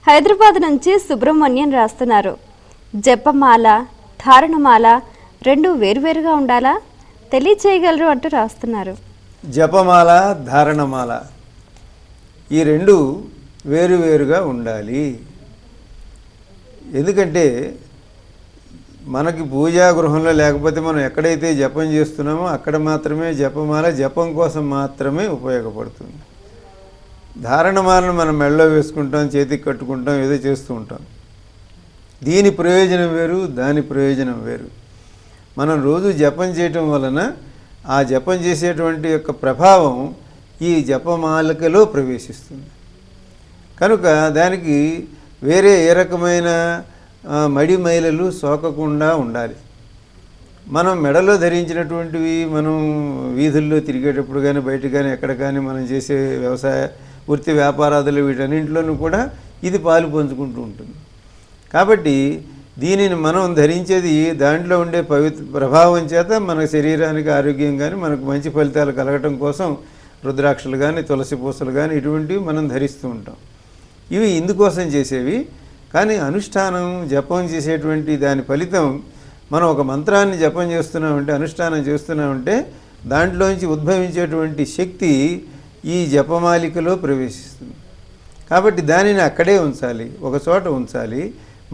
హైదరాబాద్ నుంచి సుబ్రహ్మణ్యం రాస్తున్నారు. జపమాల ధారణమాల రెండు వేరువేరుగా ఉండాలా, తెలియచేయగలరు అంటూ రాస్తున్నారు. జపమాల ధారణమాల ఈ రెండు వేరువేరుగా ఉండాలి. ఎందుకంటే మనకి పూజా గృహంలో లేకపోతే మనం ఎక్కడైతే జపం చేస్తున్నామో అక్కడ మాత్రమే జపమాల జపం కోసం మాత్రమే ఉపయోగపడుతుంది. ధారణమాలను మనం మెడలో వేసుకుంటాం, చేతికి కట్టుకుంటాం, ఏదో చేస్తూ ఉంటాం. దీని ప్రయోజనం వేరు, దాని ప్రయోజనం వేరు. మనం రోజు జపం చేయటం వలన ఆ జపం చేసేటువంటి యొక్క ప్రభావం ఈ జపమాలికలో ప్రవేశిస్తుంది. కనుక దానికి వేరే ఏ రకమైన మడి మైలలు సోకకుండా ఉండాలి. మనం మెడలో ధరించినటువంటివి మనం వీధుల్లో తిరిగేటప్పుడు కానీ బయట కానీ ఎక్కడ కానీ మనం చేసే వ్యవసాయ వృత్తి వ్యాపారాదులు వీటన్నింటిలోనూ కూడా ఇది పాలు పంచుకుంటూ ఉంటుంది. కాబట్టి దీనిని మనం ధరించేది దాంట్లో ఉండే ప్రభావం చేత మన శరీరానికి ఆరోగ్యం కానీ మనకు మంచి ఫలితాలు కలగటం కోసం రుద్రాక్షలు కానీ తులసి పూసలు కానీ ఇటువంటివి మనం ధరిస్తూ ఉంటాం. ఇవి ఇందుకోసం చేసేవి. కానీ అనుష్ఠానం జపం చేసేటువంటి దాని ఫలితం మనం ఒక మంత్రాన్ని జపం చేస్తున్నామంటే అనుష్ఠానం చేస్తున్నామంటే దాంట్లోంచి ఉద్భవించేటువంటి శక్తి ఈ జపమాలికలో ప్రవేశిస్తుంది. కాబట్టి దానిని అక్కడే ఉంచాలి, ఒక చోట ఉంచాలి.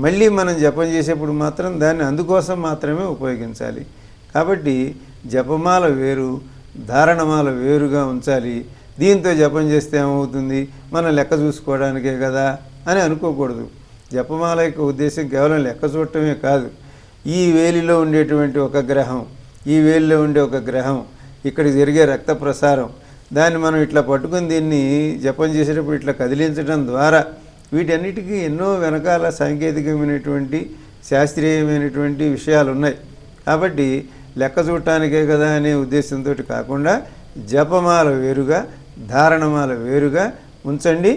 మళ్ళీ మనం జపం చేసేప్పుడు మాత్రం దాన్ని అందుకోసం మాత్రమే ఉపయోగించాలి. కాబట్టి జపమాల వేరు, ధారణమాల వేరుగా ఉంచాలి. దీంతో జపం చేస్తే ఏమవుతుంది, మనం లెక్క చూసుకోవడానికే కదా అని అనుకోకూడదు. జపమాల యొక్క ఉద్దేశం కేవలం లెక్క చూడటమే కాదు. ఈ వేలిలో ఉండేటువంటి ఒక గ్రహం, ఈ వేలిలో ఉండే ఒక గ్రహం, ఇక్కడ జరిగే రక్త ప్రసారం, దాన్ని మనం ఇట్లా పట్టుకుని దీన్ని జపం చేసేటప్పుడు ఇట్లా కదిలించడం ద్వారా వీటన్నిటికీ ఎన్నో వెనకాల సాంకేతికమైనటువంటి శాస్త్రీయమైనటువంటి విషయాలు ఉన్నాయి. కాబట్టి లెక్క చూడటానికే కదా అనే ఉద్దేశంతో కాకుండా జపమాల వేరుగా ధారణమాల వేరుగా ఉంచండి.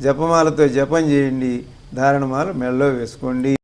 జపమాలతో జపం చేయండి, ధారణమాల మెడలో వేసుకోండి.